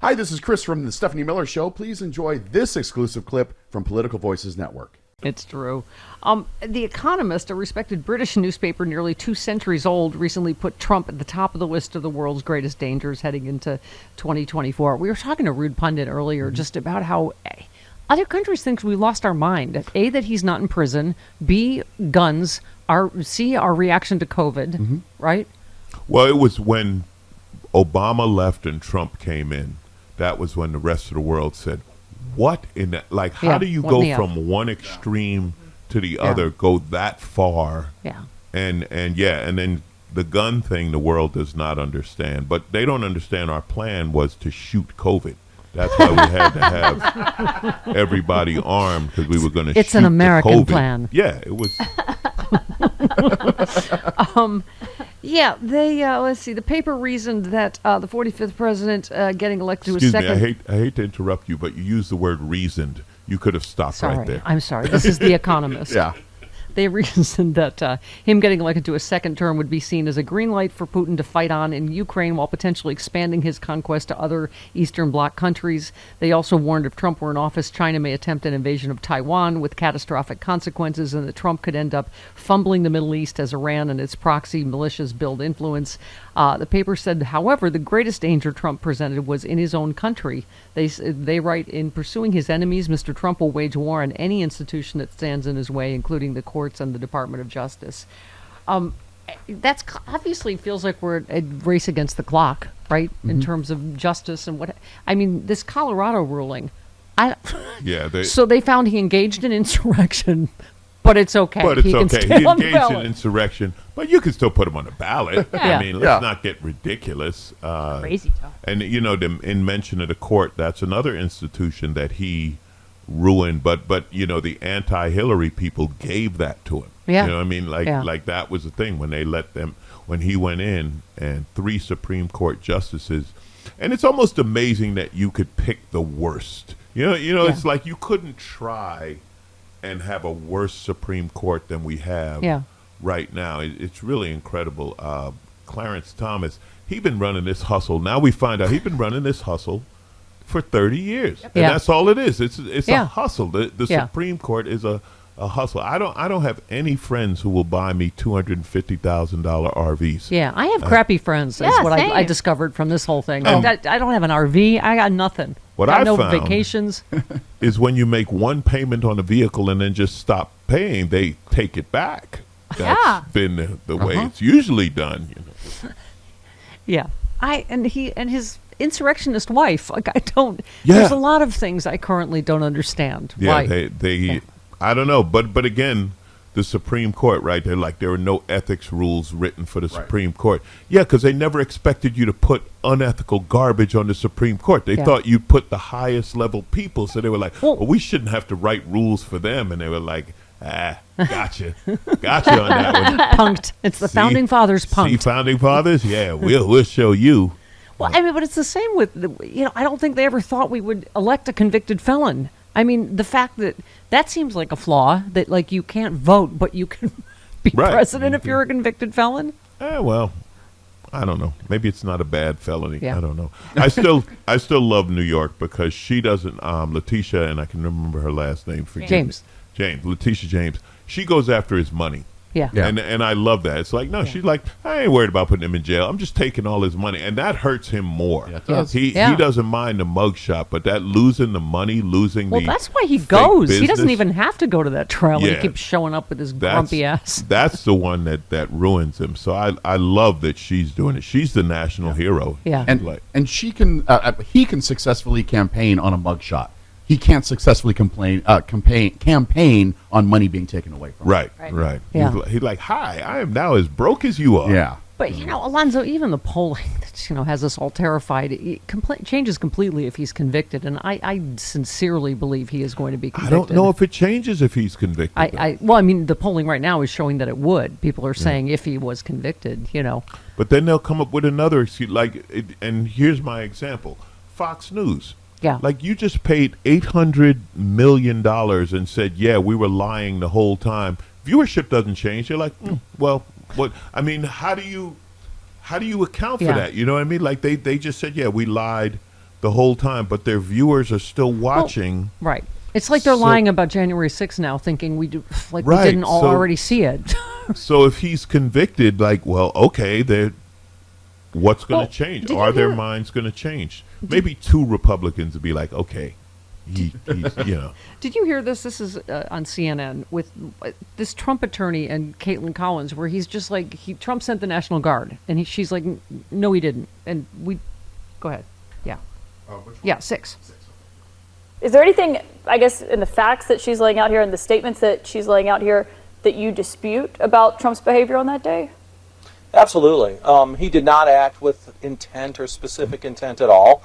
Hi, this is Chris from the Stephanie Miller Show. Please enjoy this exclusive clip from Political Voices Network. It's true. The Economist, a respected British newspaper nearly 2 centuries old, recently put Trump at the top of the list of the world's greatest dangers heading into 2024. We were talking to Rude Pundit earlier just about how other countries think we lost our mind. A, that he's not in prison. B, guns. C, our reaction to COVID, right? Well, it was when Obama left and Trump came in. That was when the rest of the world said, what in that? Like, how do you go from one extreme to the other, go that far? Yeah. And then the gun thing, the world does not understand. But they don't understand our plan was to shoot COVID. That's why we had to have everybody armed, because we were going to shoot It's an American COVID plan. Yeah, it was. Yeah, they, let's see, the paper reasoned that the 45th president getting elected to a second... Excuse me, I hate to interrupt you, but you used the word reasoned. You could have stopped right there. I'm sorry. This is The Economist. Yeah. They reasoned that him getting elected to a second term would be seen as a green light for Putin to fight on in Ukraine while potentially expanding his conquest to other Eastern Bloc countries. They also warned if Trump were in office, China may attempt an invasion of Taiwan with catastrophic consequences, and that Trump could end up fumbling the Middle East as Iran and its proxy militias build influence. The paper said, however, the greatest danger Trump presented was in his own country. They write, in pursuing his enemies, Mr. Trump will wage war on any institution that stands in his way, including the courts and the Department of Justice. That's obviously feels like we're a race against the clock, right? In terms of justice and what, I mean, this Colorado ruling. So they found he engaged in insurrection, but it's okay. But it's he okay. Can He engaged in ballot. insurrection, but you can still put him on the ballot. Yeah. I mean, let's not get ridiculous. Crazy talk. And, you know, in mention of the court, that's another institution that he ruined. But you know, the anti-Hillary people gave that to him. Yeah. You know what I mean? Like that was the thing when they let them, when he went in and 3 Supreme Court justices. And it's almost amazing that you could pick the worst. You know, it's like you couldn't try and have a worse Supreme Court than we have right now. It's really incredible. Clarence Thomas, he's been running this hustle. Now we find out he's been running this hustle for 30 years. And that's all it is. It's a hustle. The Supreme Court is a hustle. I don't have any friends who will buy me $250,000 RVs. Yeah, I have crappy friends. Is what I discovered from this whole thing. I don't have an RV. I got nothing. What I no found vacations is when you make one payment on a vehicle and then just stop paying, they take it back. That's been the way it's usually done. You know. Yeah, and his insurrectionist wife. Like I don't. Yeah. There's a lot of things I currently don't understand. Yeah, why. they I don't know, but again, the Supreme Court, right? They're like, there are no ethics rules written for the Supreme Court. Yeah, because they never expected you to put unethical garbage on the Supreme Court. They thought you'd put the highest level people. So they were like, well, we shouldn't have to write rules for them. And they were like, gotcha on that one. Punked. It's the Founding Fathers punked. See, Founding Fathers? Yeah, we'll show you. Well, I mean, but it's the same with, I don't think they ever thought we would elect a convicted felon. I mean, the fact that seems like a flaw, that like you can't vote, but you can be president if you're a convicted felon. Well, I don't know. Maybe it's not a bad felony. Yeah. I don't know. I still love New York because she doesn't, Letitia, and I can remember her last name. Letitia James. She goes after his money. Yeah. And I love that. It's like, no, she's like, I ain't worried about putting him in jail. I'm just taking all his money. And that hurts him more. Yeah, it does. He doesn't mind the mugshot, but that losing the money, well, that's why he goes. Business, he doesn't even have to go to that trial and he keeps showing up with his grumpy ass. That's the one that ruins him. So I love that she's doing it. She's the national hero. Yeah. And she can he can successfully campaign on a mugshot. He can't successfully campaign on money being taken away from him. Right. Yeah. He's like, hi, I am now as broke as you are. Yeah. But, Alonzo, even the polling that, has us all terrified, it changes completely if he's convicted. And I sincerely believe he is going to be convicted. I don't know if it changes if he's convicted. The polling right now is showing that it would. People are saying if he was convicted, But then they'll come up with another, and here's my example. Fox News. Yeah. Like you just paid $800 million and said, we were lying the whole time. Viewership doesn't change. You're like, well, what? I mean, how do you account for that? You know what I mean? Like they just said, we lied the whole time, but their viewers are still watching. Right. It's like they're lying about January 6th now, thinking we didn't all already see it. So if he's convicted, like, well, okay, what's going to change? Are their minds going to change? Maybe 2 Republicans would be like, okay, he's, Did you hear this? This is on CNN with this Trump attorney and Caitlin Collins, where he's just like, Trump sent the National Guard, and she's like, no, he didn't. And go ahead. Yeah. Yeah, 6. Is there anything, I guess, in the facts that she's laying out here and the statements that she's laying out here that you dispute about Trump's behavior on that day? Absolutely. He did not act with intent or specific intent at all.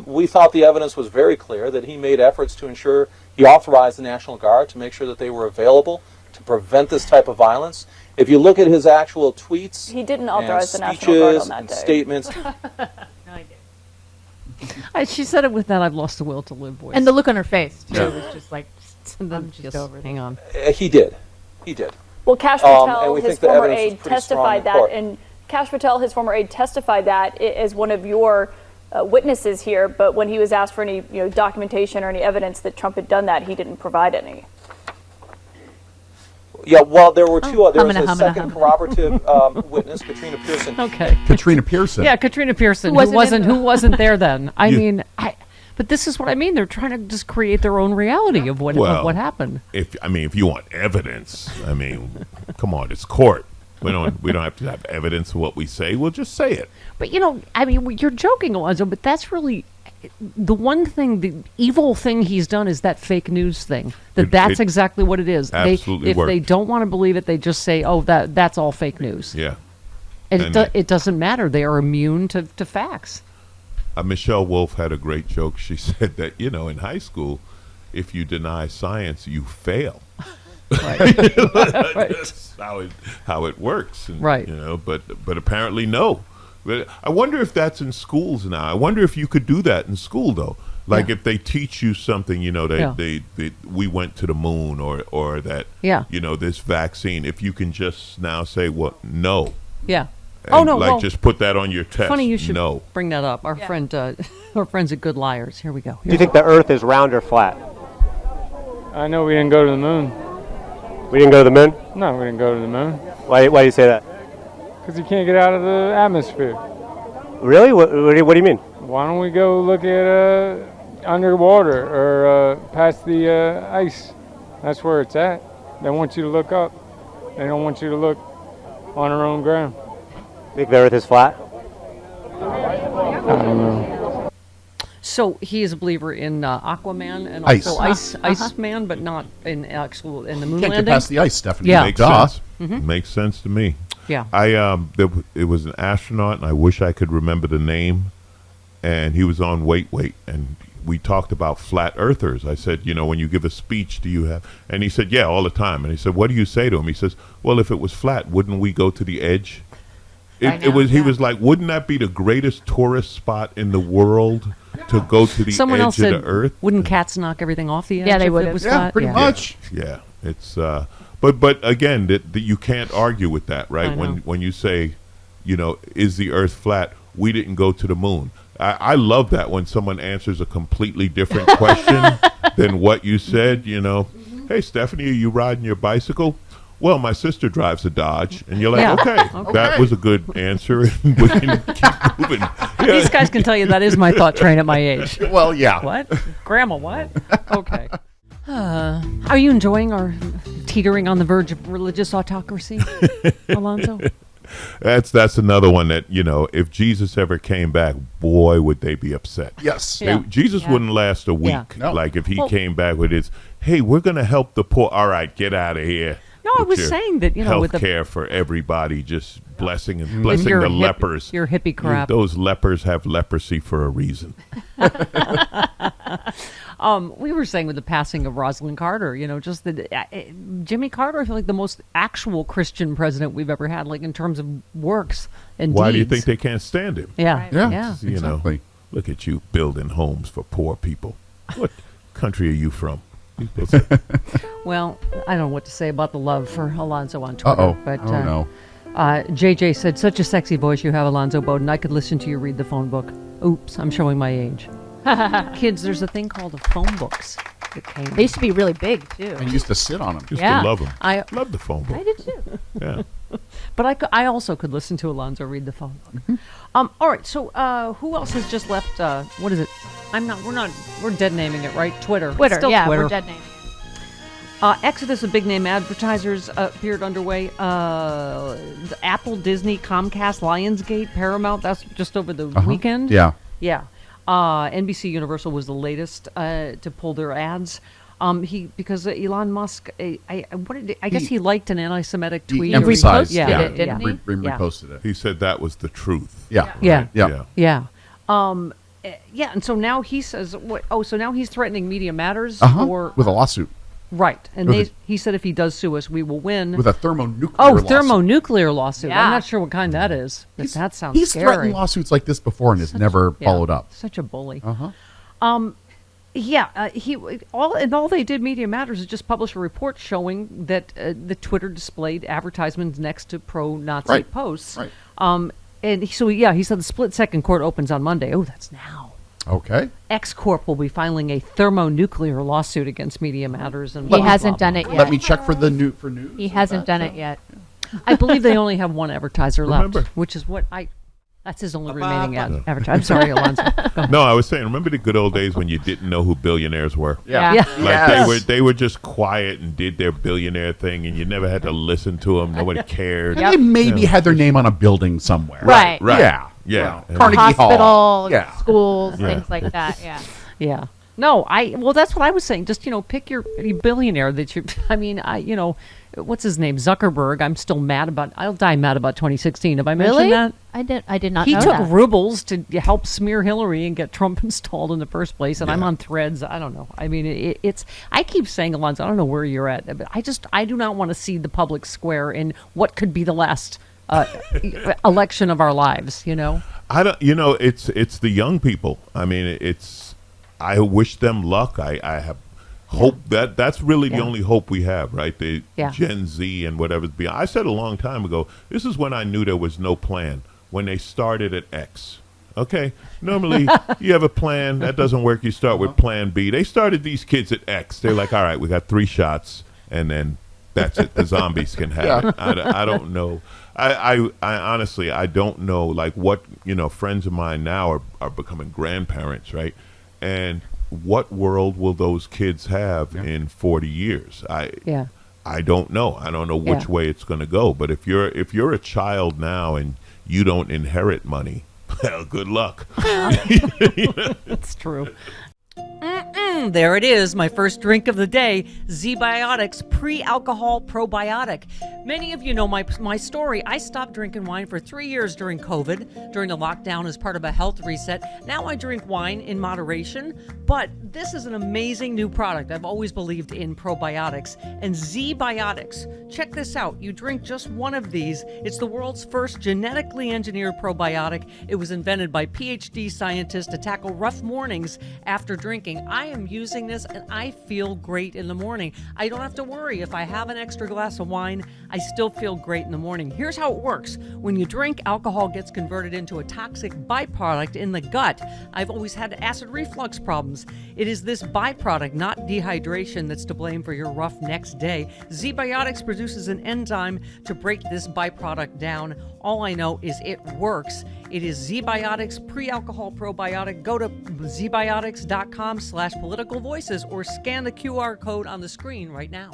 We thought the evidence was very clear that he made efforts to ensure he authorized the National Guard to make sure that they were available to prevent this type of violence. If you look at his actual tweets, he didn't authorize the speeches National Guard on that and day. Statements. She said it with that "I've lost the will to live" voice, and the look on her face too was just like, I'm just over hang on. He did. Well, Cash Patel, and his former aide, testified that, and Cash Patel, his former aide, testified that as one of your witnesses here. But when he was asked for any documentation or any evidence that Trump had done that, he didn't provide any. Yeah, well, there were 2. There was a second corroborative witness, Katrina Pearson. Okay. Katrina Pearson. Yeah, Katrina Pearson, who wasn't there then. I mean, but this is what I mean. They're trying to just create their own reality of what happened. If you want evidence, come on, it's court. We don't have to have evidence of what we say. We'll just say it. But you're joking, Alonzo. But that's really the one thing. The evil thing he's done is that fake news thing. That's exactly what it is. Absolutely. If they don't want to believe it, they just say, "Oh, that's all fake news." Yeah. And it doesn't matter. They are immune to facts. Michelle Wolf had a great joke. She said that, in high school, if you deny science, you fail. Right. That's how it works. And, right. But apparently no. But I wonder if that's in schools now. I wonder if you could do that in school, though. Like if they teach you something, we went to the moon or that, this vaccine, if you can just now say, well, no. Yeah. And just put that on your test. Funny you should bring that up. Our friends are good liars. Here we go. Do you think the Earth is round or flat? I know we didn't go to the moon. We didn't go to the moon? No, we didn't go to the moon. Why do you say that? Because you can't get out of the atmosphere. Really? What do you mean? Why don't we go look at underwater or past the ice? That's where it's at. They want you to look up. They don't want you to look on our own ground. Think the Earth is flat? I don't know. So he is a believer in Aquaman and also Iceman, but not in the moon Can't landing. get past the ice, Stephanie. Yeah. Makes sense. Makes sense to me. Yeah. It was an astronaut, and I wish I could remember the name. And he was on Wait, and we talked about flat earthers. I said, when you give a speech, do you have? And he said, yeah, all the time. And he said, what do you say to him? He says, well, if it was flat, wouldn't we go to the edge? He was like, wouldn't that be the greatest tourist spot in the world to go to the Someone edge else of said, the earth? Wouldn't cats knock everything off the edge? Yeah, they if would. It was Yeah, flat? pretty much. Yeah, it's but again, that you can't argue with that, right? When you say, is the Earth flat? We didn't go to the moon. I love that when someone answers a completely different question than what you said. Hey, Stephanie, are you riding your bicycle? Well, my sister drives a Dodge, and you're like, okay, that was a good answer, and we can keep moving. Yeah. These guys can tell you that is my thought train at my age. Well, yeah. What? Grandma, what? Okay. Are you enjoying our teetering on the verge of religious autocracy, Alonzo? That's another one that, if Jesus ever came back, boy, would they be upset. Yes. Jesus wouldn't last a week. Yeah. No. Like if he came back with his, hey, we're going to help the poor. All right, get out of here. No, I was saying that, with the healthcare for everybody, just blessing with your the lepers. Your hippie crap. Those lepers have leprosy for a reason. We were saying with the passing of Rosalind Carter, just that Jimmy Carter, I feel like the most actual Christian president we've ever had, like in terms of works and Why deeds. do you think they can't stand him? Yeah, Yeah. You Exactly. Look at you building homes for poor people. What country are you from? Well, I don't know what to say about the love for Alonzo on Twitter. Uh-oh. But, oh, no. JJ said, such a sexy voice you have, Alonzo Boden. I could listen to you read the phone book. Oops, I'm showing my age. Kids, there's a thing called the phone books that came. They used to be really big, too. And used to sit on them. Used Yeah. to love them. I Love the phone book. I did, too. Yeah. But I also could listen to Alonzo read the phone book. All right, so who else has just left, what is it? We're dead naming it, right? Twitter. Twitter, Still yeah, Twitter. we're dead naming it. Exodus of big name advertisers appeared underway. The Apple, Disney, Comcast, Lionsgate, Paramount. That's just over the weekend. Yeah. Yeah. NBC Universal was the latest to pull their ads. Because Elon Musk, I guess he liked an anti-Semitic tweet. He emphasized, Yeah. didn't he? Reposted it. He said that was the truth. Yeah. Yeah. Yeah. Yeah. Yeah, and so now he says, so now he's threatening Media Matters With a lawsuit. right, and he said if he does sue us, we will win. With a thermonuclear lawsuit. Thermonuclear lawsuit. Yeah. I'm not sure what kind that is, but that sounds He's scary. threatened lawsuits like this before and has never followed up. Such a bully. Uh-huh. All they did, Media Matters, is just publish a report showing that the Twitter displayed advertisements next to pro-Nazi posts. Right. And he said the split-second court opens on Monday. Oh, that's now. Okay. X Corp will be filing a thermonuclear lawsuit against Media Matters, and He hasn't done it yet. Let me check for news. He hasn't done it yet. I believe they only have one advertiser left, Remember. which is what that's his only remaining advertiser. I'm sorry, Alonzo. Go ahead. No, I was saying, remember the good old days when you didn't know who billionaires were? Yeah. Like they were just quiet and did their billionaire thing, and you never had to listen to them. Nobody cared. And they maybe had their name on a building somewhere. Right. Right. Yeah. Yeah. Well, Carnegie Hospital, Hall. Yeah. schools, Yeah. things like that. Yeah. Yeah. No, that's what I was saying. Just, pick your billionaire that what's his name? Zuckerberg. I'm still mad about, I'll die mad about 2016. Have I mentioned Really? that? I did not He know took that. rubles to help smear Hillary and get Trump installed in the first place. And I'm on Threads. I don't know. I mean, I keep saying, Alonzo, I don't know where you're at, but I do not want to see the public square in what could be the last election of our lives, I don't. It's the young people. I mean, I wish them luck. I have hope that's really the only hope we have, right? The Gen Z and whatever's beyond. I said a long time ago, this is when I knew there was no plan, when they started at X. Okay, normally you have a plan, that doesn't work, you start with plan B. They started these kids at X. They're like, all right, we got 3 shots, and then that's it. The zombies can have it. I don't know. I honestly, I don't know, like what, friends of mine now are becoming grandparents, right? And what world will those kids have in 40 years? I don't know. I don't know which way it's going to go. But if you're a child now and you don't inherit money, well, good luck. That's true. There it is, my first drink of the day, Z-Biotics Pre-Alcohol Probiotic. Many of you know my story. I stopped drinking wine for 3 years during COVID, during the lockdown as part of a health reset. Now I drink wine in moderation, but this is an amazing new product. I've always believed in probiotics. And Z-Biotics, check this out. You drink just one of these. It's the world's first genetically engineered probiotic. It was invented by PhD scientists to tackle rough mornings after drinking. I am using this and I feel great in the morning. I don't have to worry if I have an extra glass of wine, I still feel great in the morning. Here's how it works. When you drink, alcohol gets converted into a toxic byproduct in the gut. I've always had acid reflux problems. It is this byproduct, not dehydration, that's to blame for your rough next day. Z-Biotics produces an enzyme to break this byproduct down. All I know is it works. It is Z-Biotics Pre-Alcohol Probiotic. Go to zbiotics.com/politicalvoices or scan the QR code on the screen right now.